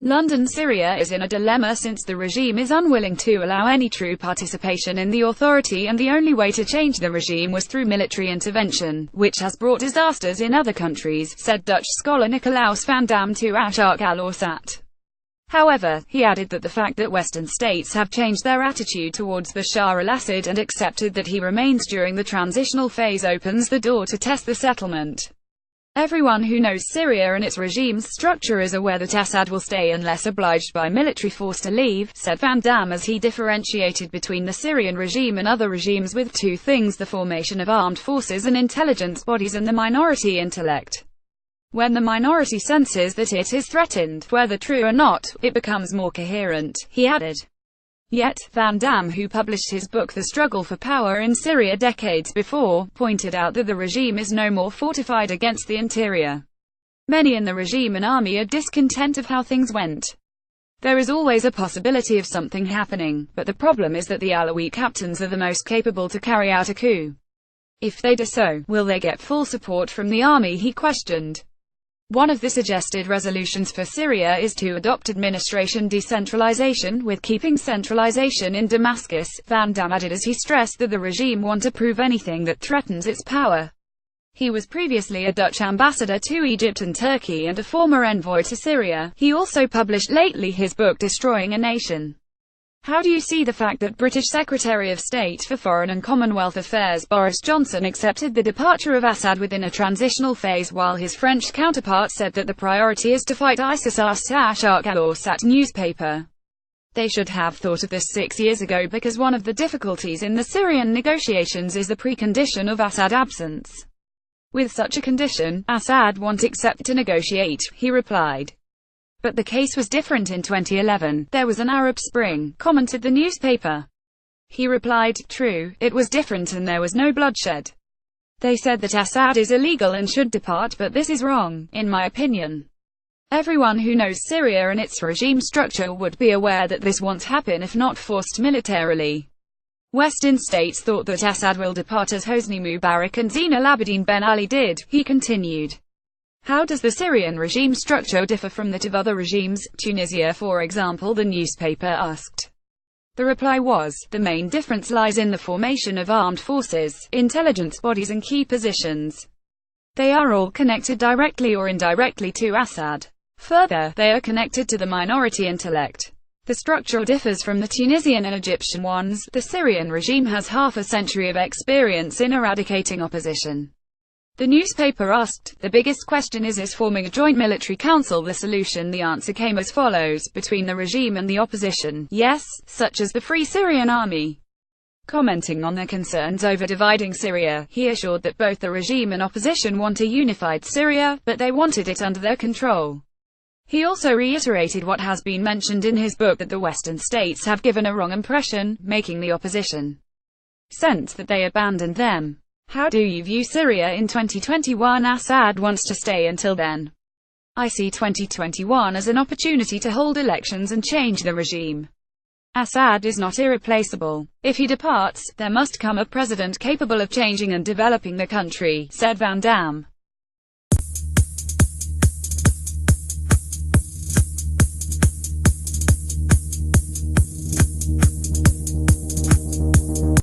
London, Syria is in a dilemma since the regime is unwilling to allow any true participation in the authority, and the only way to change the regime was through military intervention, which has brought disasters in other countries, said Dutch scholar Nikolaos van Dam to Asharq al-Awsat. However, he added that the fact that Western states have changed their attitude towards Bashar al-Assad and accepted that he remains during the transitional phase opens the door to test the settlement. Everyone who knows Syria and its regime's structure is aware that Assad will stay unless obliged by military force to leave, said Van Dam, as he differentiated between the Syrian regime and other regimes with two things: the formation of armed forces and intelligence bodies, and the minority intellect. When the minority senses that it is threatened, whether true or not, it becomes more coherent, he added. Yet, Van Dam, who published his book The Struggle for Power in Syria decades before, pointed out that the regime is no more fortified against the interior. Many in the regime and army are discontent of how things went. There is always a possibility of something happening, but the problem is that the Alawi captains are the most capable to carry out a coup. If they do so, will they get full support from the army, he questioned. One of the suggested resolutions for Syria is to adopt administration decentralization, with keeping centralization in Damascus, Van Dam added, as he stressed that the regime won't approve anything that threatens its power. He was previously a Dutch ambassador to Egypt and Turkey and a former envoy to Syria. He also published lately his book Destroying a Nation. How do you see the fact that British Secretary of State for Foreign and Commonwealth Affairs Boris Johnson accepted the departure of Assad within a transitional phase, while his French counterpart said that the priority is to fight ISIS? Asked Asharq al-Awsat newspaper. They should have thought of this 6 years ago, because one of the difficulties in the Syrian negotiations is the precondition of Assad absence. With such a condition, Assad won't accept to negotiate, he replied. But the case was different in 2011. There was an Arab Spring, commented the newspaper. He replied, true, it was different and there was no bloodshed. They said that Assad is illegal and should depart, but this is wrong, in my opinion. Everyone who knows Syria and its regime structure would be aware that this won't happen if not forced militarily. Western states thought that Assad will depart as Hosni Mubarak and Zine al-Abidine Ben Ali did, he continued. How does the Syrian regime structure differ from that of other regimes, Tunisia for example, the newspaper asked. The reply was, the main difference lies in the formation of armed forces, intelligence bodies and key positions. They are all connected directly or indirectly to Assad. Further, they are connected to the minority intellect. The structure differs from the Tunisian and Egyptian ones. The Syrian regime has half a century of experience in eradicating opposition. The newspaper asked, the biggest question is forming a joint military council the solution? The answer came as follows, between the regime and the opposition, yes, such as the Free Syrian Army. Commenting on their concerns over dividing Syria, he assured that both the regime and opposition want a unified Syria, but they wanted it under their control. He also reiterated what has been mentioned in his book, that the Western states have given a wrong impression, making the opposition sense that they abandoned them. How do you view Syria in 2021? Assad wants to stay until then. I see 2021 as an opportunity to hold elections and change the regime. Assad is not irreplaceable. If he departs, there must come a president capable of changing and developing the country, said Van Dam.